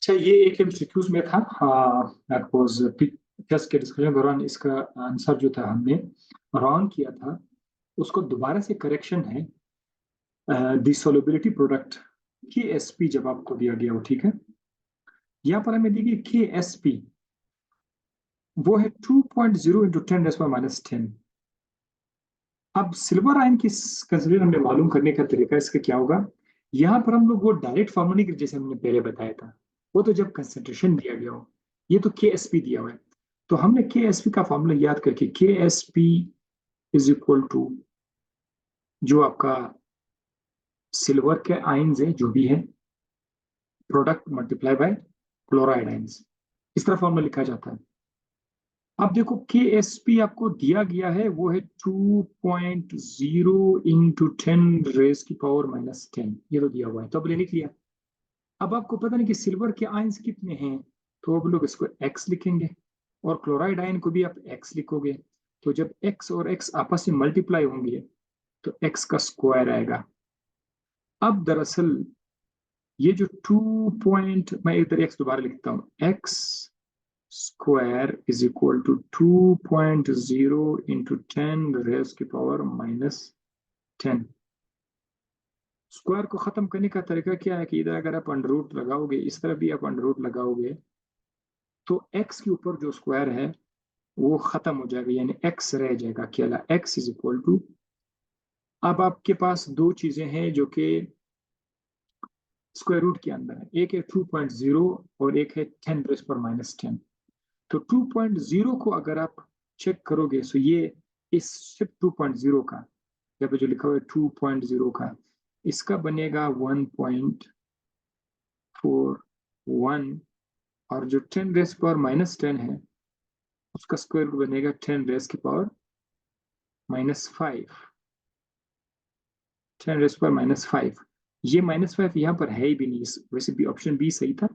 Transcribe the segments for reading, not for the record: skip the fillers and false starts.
अच्छा, ये एक एमसीक्यूज में था। हाँ, दैट वाज टेस्ट के डिस्कशन के दौरान इसका आंसर जो था हमने रॉन्ग किया था, उसको दोबारा से करेक्शन है। द सॉल्युबिलिटी प्रोडक्ट के एस पी जब आपको दिया गया हो, ठीक है, यहाँ पर हमें दी गई के एस पी, वो है 2.0 इंटू 10⁻⁻10। अब सिल्वर आयन की कंसिडर हमें मालूम करने का तरीका इसका क्या होगा। यहाँ पर हम लोग वो डायरेक्ट फॉर्मूला नहीं, जैसे हमने पहले बताया था, वो तो जब कंसेंट्रेशन दिया गया हो, ये तो के एस पी दिया हुआ है। तो हमने के एस पी का फॉर्मूला याद करके K S P is equal to जो आपका सिल्वर के आयन्स है जो भी है, product multiply by chloride ions, इस तरह फॉर्मूला लिखा जाता है। अब देखो के एस पी आपको दिया गया है, वो है 2.0 इंटू 10⁻⁻10, ये तो दिया हुआ है, तो अब ले लिख लिया। अब आपको पता नहीं कि सिल्वर के आयन्स कितने हैं, तो अब लोग इसको x लिखेंगे, और क्लोराइड आयन को भी आप x लिखोगे। तो जब x और x आपस में मल्टीप्लाई होंगे तो x का स्क्वायर आएगा। अब दरअसल ये जो 2 मैं इधर x दोबारा लिखता हूँ, x square is equal to 2.0 into 10⁻⁻10। Square को खत्म करने का तरीका क्या है कि इधर अगर आप अंडर रूट लगाओगे, इस तरफ भी आप अंडर रूट लगाओगे, तो x के ऊपर जो स्क्वायर है वो खत्म हो जाएगा, यानी x रह जाएगा अकेला। x इज इक्वल टू, अब आपके पास दो चीजें हैं जो कि स्क्वायर रूट के अंदर है, एक है 2.0 और एक है 10⁻⁻10। तो 2.0 को अगर आप चेक करोगे तो ये इस सिर्फ 2.0 का, यहाँ पे जो लिखा हुआ है 2.0 का, इसका बनेगा 1.41, और जो 10⁻⁻10 है उसका स्क्वायर रूट बनेगा 10⁻⁻5, 10⁻⁻5। ये -5 यहाँ पर है ही भी नहीं, वैसे भी ऑप्शन बी सही था।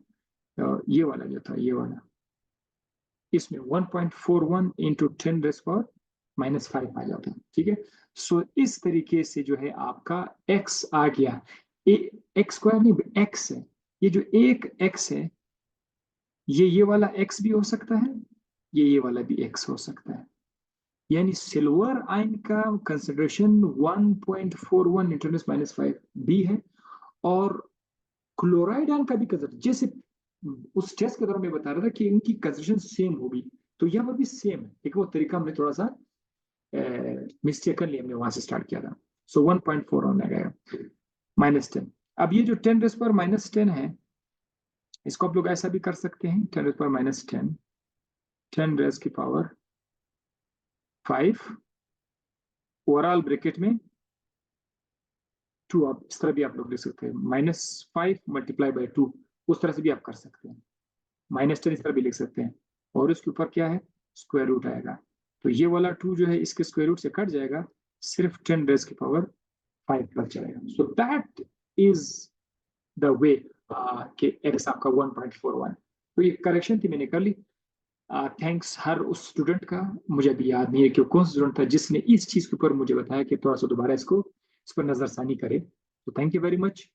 ये वाला जो था, ये वाला, इसमें 1.41 इंटू 10⁻⁻5 आ जाता है, ठीक है। सो इस तरीके से जो है आपका x आ गया, एक्स स्क्वायर नहीं, x है, ये जो एक x है, ये वाला x भी हो सकता है, ये वाला भी x हो सकता है। यानी सिल्वर आयन का कंसिडरेशन 1.41 इंटू 10⁻5 भी है, और क्लोराइड आयन का भी कंसिडरेशन, जैसे उस टेस्ट के दौरान मैं बता रहा था कि इनकी कंसिडरेशन सेम होगी, तो यहाँ पर भी सेम है, एक वो तरीका हमने थोड़ा सा मिस्टेकनली हमने वहां से स्टार्ट किया था। सो 1.4 होने गया -10। अब ये जो 10⁻⁻10 है, इसको आप लोग ऐसा भी कर सकते हैं, 10⁻⁻10, 10⁻⁵ ओवरऑल ब्रैकेट में 2, आप इस तरह भी आप लोग लिख सकते हैं, -5 मल्टीप्लाई बाय 2, उस तरह से भी आप कर सकते हैं, -10 इस तरह भी लिख सकते हैं, और इसके ऊपर क्या है, स्क्वायर रूट आएगा। तो ये वाला 2 जो है इसके स्क्वायर रूट से कट जाएगा, सिर्फ 10⁻⁵ बच जाएगा। So that is the way कि x आपका 1.41। तो ये करेक्शन थी, मैंने कर ली। थैंक्स हर उस स्टूडेंट का, मुझे अभी याद नहीं है कि कौन सा स्टूडेंट था जिसने इस चीज के ऊपर मुझे बताया कि थोड़ा सा दोबारा इस पर नजरसानी करे। तो थैंक यू वेरी मच।